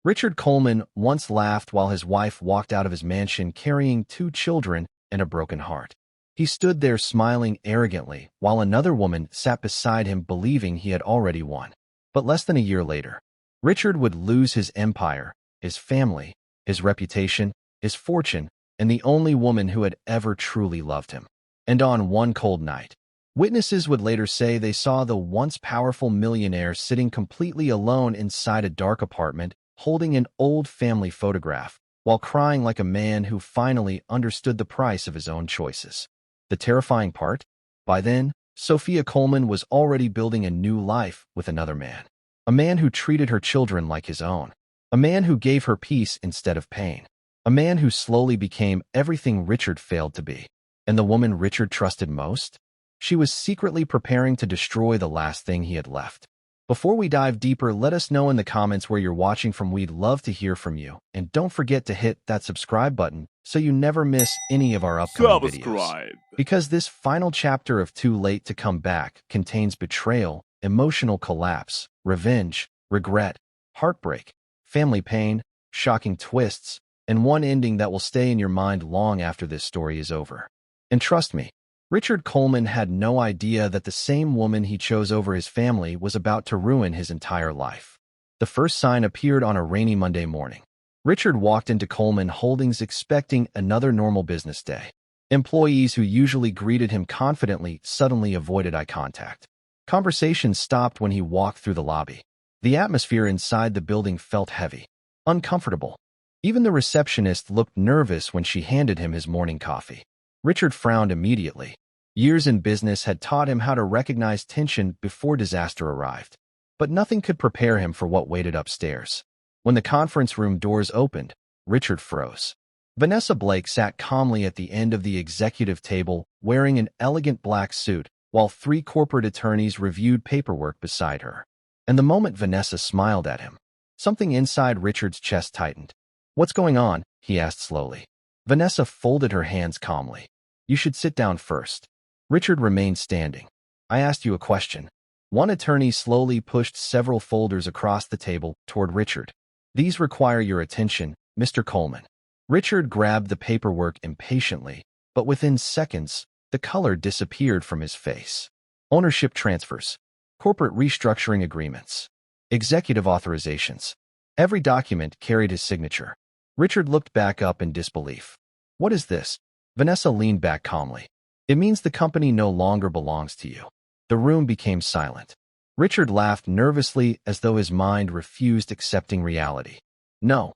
Richard Coleman once laughed while his wife walked out of his mansion carrying 2 children and a broken heart. He stood there smiling arrogantly while another woman sat beside him believing he had already won. But less than a year later, Richard would lose his empire, his family, his reputation, his fortune, and the only woman who had ever truly loved him. And on one cold night, witnesses would later say they saw the once powerful millionaire sitting completely alone inside a dark apartment, holding an old family photograph, while crying like a man who finally understood the price of his own choices. The terrifying part? By then, Sophia Coleman was already building a new life with another man. A man who treated her children like his own. A man who gave her peace instead of pain. A man who slowly became everything Richard failed to be. And the woman Richard trusted most? She was secretly preparing to destroy the last thing he had left. Before we dive deeper, let us know in the comments where you're watching from. We'd love to hear from you. And don't forget to hit that subscribe button so you never miss any of our upcoming videos. Because this final chapter of Too Late to Come Back contains betrayal, emotional collapse, revenge, regret, heartbreak, family pain, shocking twists, and one ending that will stay in your mind long after this story is over. And trust me, Richard Coleman had no idea that the same woman he chose over his family was about to ruin his entire life. The first sign appeared on a rainy Monday morning. Richard walked into Coleman Holdings expecting another normal business day. Employees who usually greeted him confidently suddenly avoided eye contact. Conversations stopped when he walked through the lobby. The atmosphere inside the building felt heavy, uncomfortable. Even the receptionist looked nervous when she handed him his morning coffee. Richard frowned immediately. Years in business had taught him how to recognize tension before disaster arrived. But nothing could prepare him for what waited upstairs. When the conference room doors opened, Richard froze. Vanessa Blake sat calmly at the end of the executive table, wearing an elegant black suit, while 3 corporate attorneys reviewed paperwork beside her. And the moment Vanessa smiled at him, something inside Richard's chest tightened. "What's going on?" he asked slowly. Vanessa folded her hands calmly. "You should sit down first." Richard remained standing. "I asked you a question." One attorney slowly pushed several folders across the table toward Richard. "These require your attention, Mr. Coleman." Richard grabbed the paperwork impatiently, but within seconds, the color disappeared from his face. Ownership transfers, corporate restructuring agreements, executive authorizations. Every document carried his signature. Richard looked back up in disbelief. "What is this?" Vanessa leaned back calmly. "It means the company no longer belongs to you." The room became silent. Richard laughed nervously as though his mind refused accepting reality. No,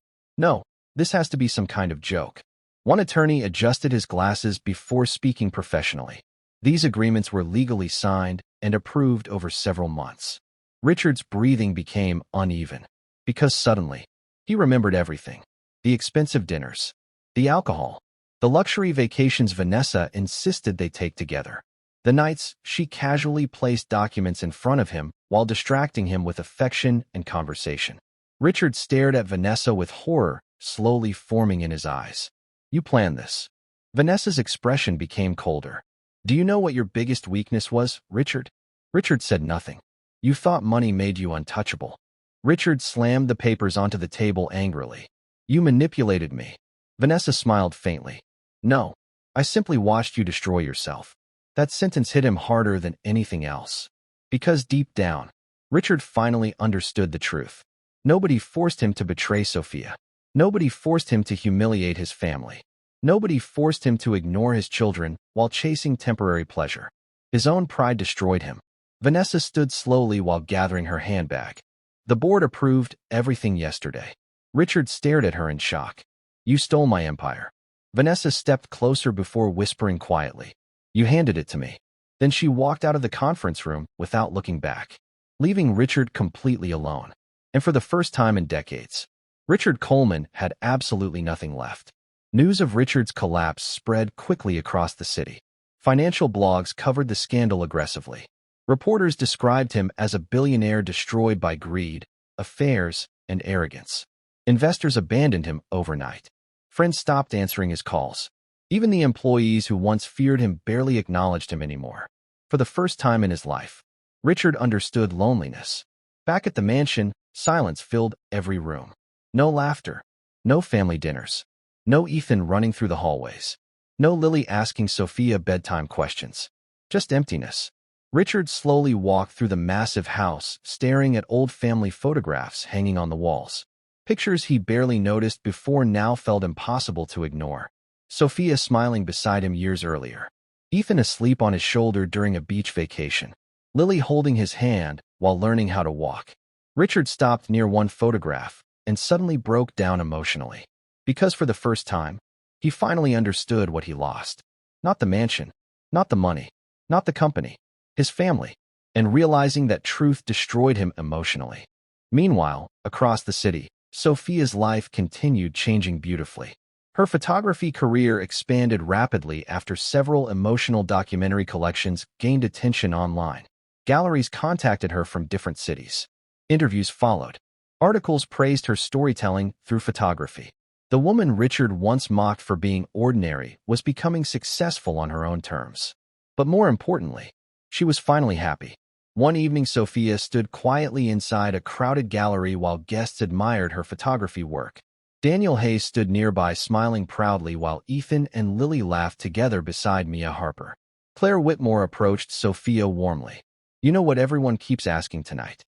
this has to be some kind of joke." One attorney adjusted his glasses before speaking professionally. These agreements were legally signed and approved over several months. Richard's breathing became uneven, because suddenly, he remembered everything. The expensive dinners, the alcohol, the luxury vacations Vanessa insisted they take together. The nights she casually placed documents in front of him while distracting him with affection and conversation. Richard stared at Vanessa with horror slowly forming in his eyes. "You planned this." Vanessa's expression became colder. "Do you know what your biggest weakness was, Richard?" Richard said nothing. "You thought money made you untouchable." Richard slammed the papers onto the table angrily. "You manipulated me." Vanessa smiled faintly. "No, I simply watched you destroy yourself." That sentence hit him harder than anything else. Because deep down, Richard finally understood the truth. Nobody forced him to betray Sophia. Nobody forced him to humiliate his family. Nobody forced him to ignore his children while chasing temporary pleasure. His own pride destroyed him. Vanessa stood slowly while gathering her handbag. "The board approved everything yesterday." Richard stared at her in shock. "You stole my empire." Vanessa stepped closer before whispering quietly. "You handed it to me." Then she walked out of the conference room without looking back, leaving Richard completely alone. And for the first time in decades, Richard Coleman had absolutely nothing left. News of Richard's collapse spread quickly across the city. Financial blogs covered the scandal aggressively. Reporters described him as a billionaire destroyed by greed, affairs, and arrogance. Investors abandoned him overnight. Friends stopped answering his calls. Even the employees who once feared him barely acknowledged him anymore. For the first time in his life, Richard understood loneliness. Back at the mansion, silence filled every room. No laughter. No family dinners. No Ethan running through the hallways. No Lily asking Sophia bedtime questions. Just emptiness. Richard slowly walked through the massive house, staring at old family photographs hanging on the walls. Pictures he barely noticed before now felt impossible to ignore. Sophia smiling beside him years earlier. Ethan asleep on his shoulder during a beach vacation. Lily holding his hand while learning how to walk. Richard stopped near one photograph and suddenly broke down emotionally. Because for the first time, he finally understood what he lost. Not the mansion, not the money, not the company, his family, and realizing that truth destroyed him emotionally. Meanwhile, across the city, Sophia's life continued changing beautifully. Her photography career expanded rapidly after several emotional documentary collections gained attention online. Galleries contacted her from different cities. Interviews followed. Articles praised her storytelling through photography. The woman Richard once mocked for being ordinary was becoming successful on her own terms. But more importantly, she was finally happy. One evening, Sophia stood quietly inside a crowded gallery while guests admired her photography work. Daniel Hayes stood nearby smiling proudly while Ethan and Lily laughed together beside Mia Harper. Claire Whitmore approached Sophia warmly. "You know what everyone keeps asking tonight?"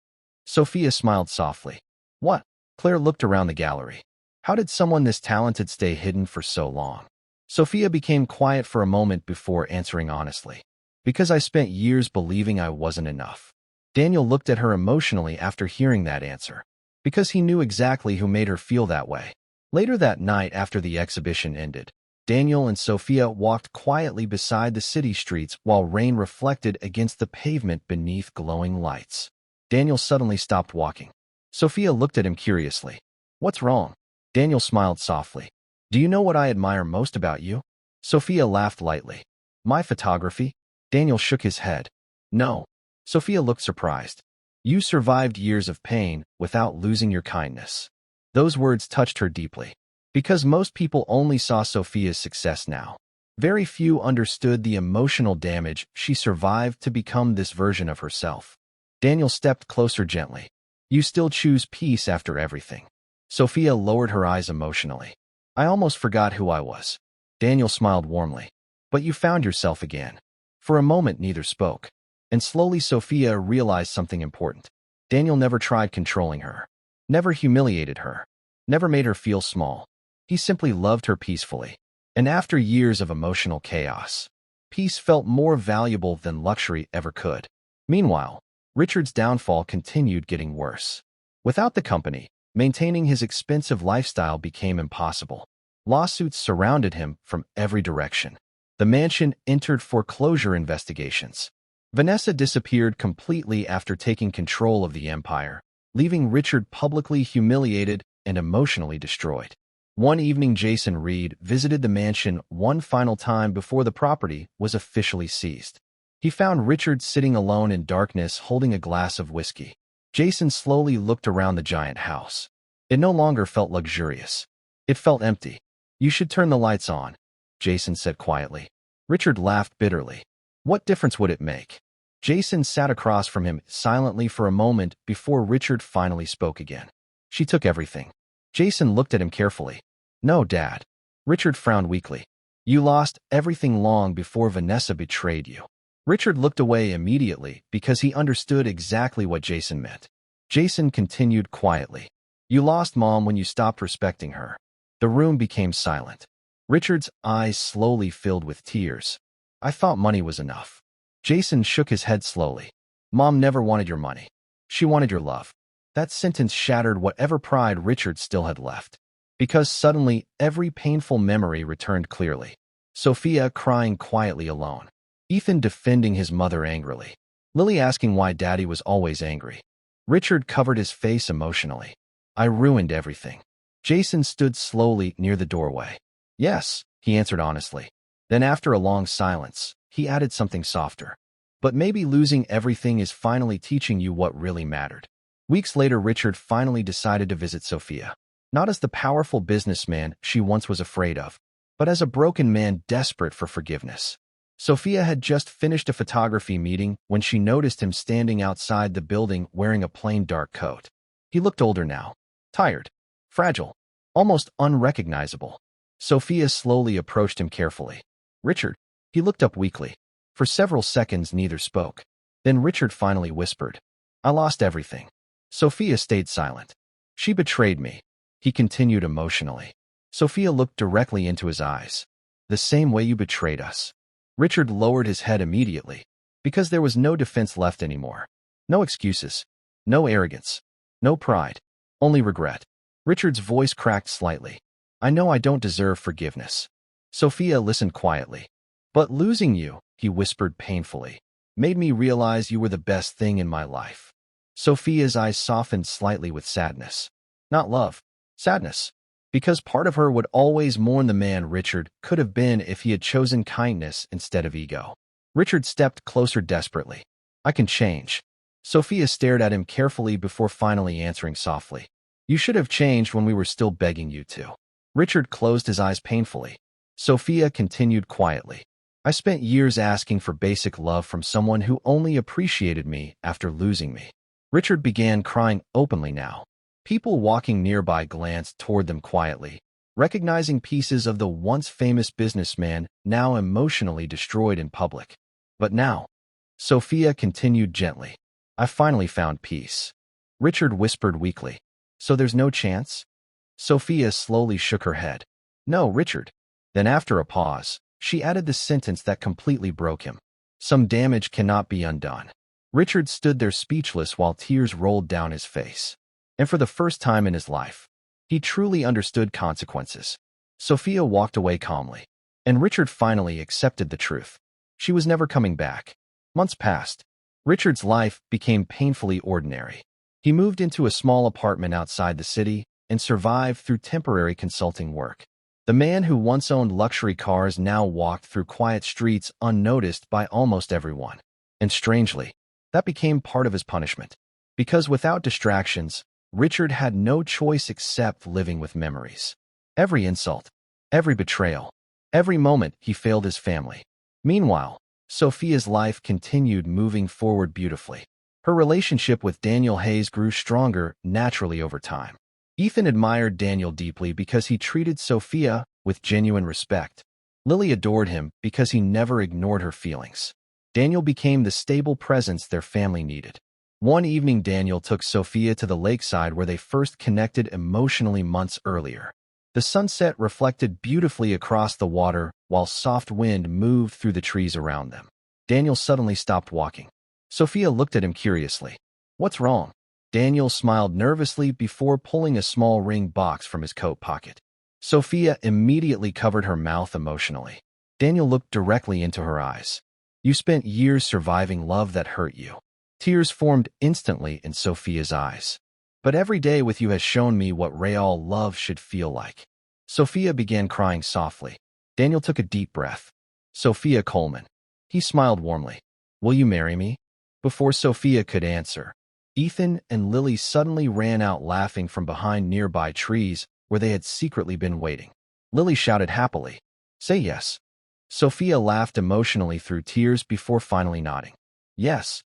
Sophia smiled softly. "What?" Claire looked around the gallery. How did someone this talented stay hidden for so long? Sophia became quiet for a moment before answering honestly. "Because I spent years believing I wasn't enough." Daniel looked at her emotionally after hearing that answer. Because he knew exactly who made her feel that way. Later that night after the exhibition ended, Daniel and Sophia walked quietly beside the city streets while rain reflected against the pavement beneath glowing lights. Daniel suddenly stopped walking. Sophia looked at him curiously. "What's wrong?" Daniel smiled softly. "Do you know what I admire most about you?" Sophia laughed lightly. "My photography?" Daniel shook his head. "No." Sophia looked surprised. "You survived years of pain without losing your kindness." Those words touched her deeply. Because most people only saw Sophia's success now. Very few understood the emotional damage she survived to become this version of herself. Daniel stepped closer gently. "You still choose peace after everything." Sophia lowered her eyes emotionally. "I almost forgot who I was." Daniel smiled warmly. "But you found yourself again." For a moment, neither spoke. And slowly Sophia realized something important. Daniel never tried controlling her. Never humiliated her. Never made her feel small. He simply loved her peacefully. And after years of emotional chaos, peace felt more valuable than luxury ever could. Meanwhile, Richard's downfall continued getting worse. Without the company, maintaining his expensive lifestyle became impossible. Lawsuits surrounded him from every direction. The mansion entered foreclosure investigations. Vanessa disappeared completely after taking control of the empire, leaving Richard publicly humiliated and emotionally destroyed. One evening, Jason Reed visited the mansion one final time before the property was officially seized. He found Richard sitting alone in darkness holding a glass of whiskey. Jason slowly looked around the giant house. It no longer felt luxurious. It felt empty. "You should turn the lights on," Jason said quietly. Richard laughed bitterly. What difference would it make? Jason sat across from him silently for a moment before Richard finally spoke again. "She took everything." Jason looked at him carefully. "No, Dad." Richard frowned weakly. "You lost everything long before Vanessa betrayed you." Richard looked away immediately because he understood exactly what Jason meant. Jason continued quietly. "You lost Mom when you stopped respecting her." The room became silent. Richard's eyes slowly filled with tears. "I thought money was enough." Jason shook his head slowly. "Mom never wanted your money. She wanted your love." That sentence shattered whatever pride Richard still had left. Because suddenly, every painful memory returned clearly. Sophia crying quietly alone. Ethan defending his mother angrily. Lily asking why Daddy was always angry. Richard covered his face emotionally. "I ruined everything." Jason stood slowly near the doorway. "Yes," he answered honestly. Then after a long silence, he added something softer. "But maybe losing everything is finally teaching you what really mattered." Weeks later, Richard finally decided to visit Sophia. Not as the powerful businessman she once was afraid of, but as a broken man desperate for forgiveness. Sophia had just finished a photography meeting when she noticed him standing outside the building wearing a plain dark coat. He looked older now, tired, fragile, almost unrecognizable. Sophia slowly approached him carefully. Richard. He looked up weakly. For several seconds neither spoke. Then Richard finally whispered, I lost everything. Sophia stayed silent. She betrayed me. He continued emotionally. Sophia looked directly into his eyes. The same way you betrayed us. Richard lowered his head immediately, because there was no defense left anymore. No excuses. No arrogance. No pride. Only regret. Richard's voice cracked slightly. I know I don't deserve forgiveness. Sophia listened quietly. But losing you, he whispered painfully, made me realize you were the best thing in my life. Sophia's eyes softened slightly with sadness. Not love. Sadness. Because part of her would always mourn the man Richard could have been if he had chosen kindness instead of ego. Richard stepped closer desperately. I can change. Sophia stared at him carefully before finally answering softly. You should have changed when we were still begging you to. Richard closed his eyes painfully. Sophia continued quietly. I spent years asking for basic love from someone who only appreciated me after losing me. Richard began crying openly now. People walking nearby glanced toward them quietly, recognizing pieces of the once famous businessman now emotionally destroyed in public. But now, Sophia continued gently. I finally found peace. Richard whispered weakly. So there's no chance? Sophia slowly shook her head. No, Richard. Then after a pause, she added the sentence that completely broke him. Some damage cannot be undone. Richard stood there speechless while tears rolled down his face. And for the first time in his life, he truly understood consequences. Sophia walked away calmly, and Richard finally accepted the truth. She was never coming back. Months passed. Richard's life became painfully ordinary. He moved into a small apartment outside the city and survived through temporary consulting work. The man who once owned luxury cars now walked through quiet streets unnoticed by almost everyone. And strangely, that became part of his punishment. Because without distractions, Richard had no choice except living with memories. Every insult, every betrayal, every moment he failed his family. Meanwhile, Sophia's life continued moving forward beautifully. Her relationship with Daniel Hayes grew stronger naturally over time. Ethan admired Daniel deeply because he treated Sophia with genuine respect. Lily adored him because he never ignored her feelings. Daniel became the stable presence their family needed. One evening, Daniel took Sophia to the lakeside where they first connected emotionally months earlier. The sunset reflected beautifully across the water while soft wind moved through the trees around them. Daniel suddenly stopped walking. Sophia looked at him curiously. What's wrong? Daniel smiled nervously before pulling a small ring box from his coat pocket. Sophia immediately covered her mouth emotionally. Daniel looked directly into her eyes. You spent years surviving love that hurt you. Tears formed instantly in Sophia's eyes. But every day with you has shown me what real love should feel like. Sophia began crying softly. Daniel took a deep breath. Sophia Coleman. He smiled warmly. Will you marry me? Before Sophia could answer, Ethan and Lily suddenly ran out laughing from behind nearby trees where they had secretly been waiting. Lily shouted happily, Say yes. Sophia laughed emotionally through tears before finally nodding. Yes.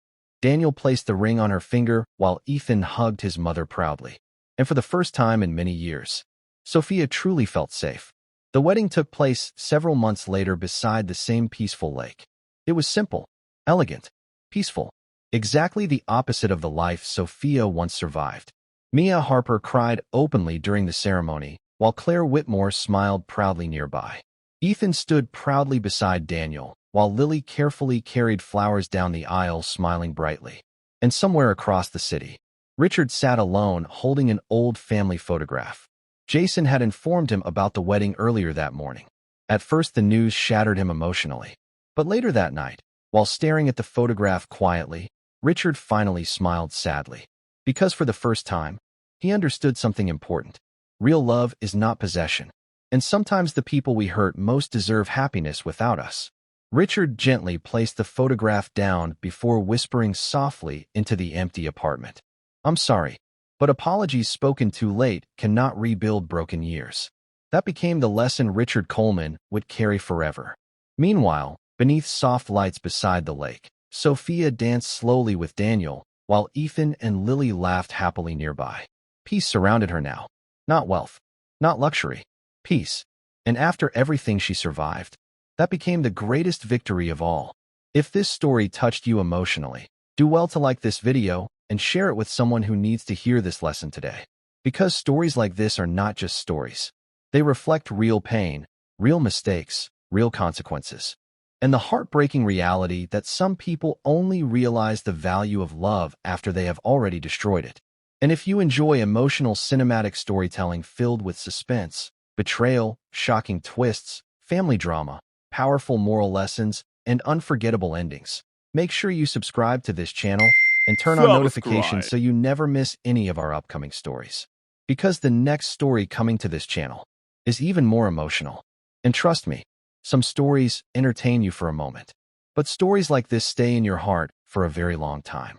Daniel placed the ring on her finger while Ethan hugged his mother proudly. And for the first time in many years, Sophia truly felt safe. The wedding took place several months later beside the same peaceful lake. It was simple, elegant, peaceful, exactly the opposite of the life Sophia once survived. Mia Harper cried openly during the ceremony, while Claire Whitmore smiled proudly nearby. Ethan stood proudly beside Daniel, while Lily carefully carried flowers down the aisle smiling brightly. And somewhere across the city, Richard sat alone holding an old family photograph. Jason had informed him about the wedding earlier that morning. At first the news shattered him emotionally. But later that night, while staring at the photograph quietly, Richard finally smiled sadly. Because for the first time, he understood something important. Real love is not possession. And sometimes the people we hurt most deserve happiness without us. Richard gently placed the photograph down before whispering softly into the empty apartment. I'm sorry, but apologies spoken too late cannot rebuild broken years. That became the lesson Richard Coleman would carry forever. Meanwhile, beneath soft lights beside the lake, Sophia danced slowly with Daniel, while Ethan and Lily laughed happily nearby. Peace surrounded her now. Not wealth, not luxury, peace. And after everything she survived, that became the greatest victory of all. If this story touched you emotionally, do well to like this video and share it with someone who needs to hear this lesson today. Because stories like this are not just stories. They reflect real pain, real mistakes, real consequences, and the heartbreaking reality that some people only realize the value of love after they have already destroyed it. And if you enjoy emotional cinematic storytelling filled with suspense, betrayal, shocking twists, family drama, powerful moral lessons, and unforgettable endings, make sure you subscribe to this channel and turn on notifications so you never miss any of our upcoming stories. Because the next story coming to this channel is even more emotional. And trust me, some stories entertain you for a moment, but stories like this stay in your heart for a very long time.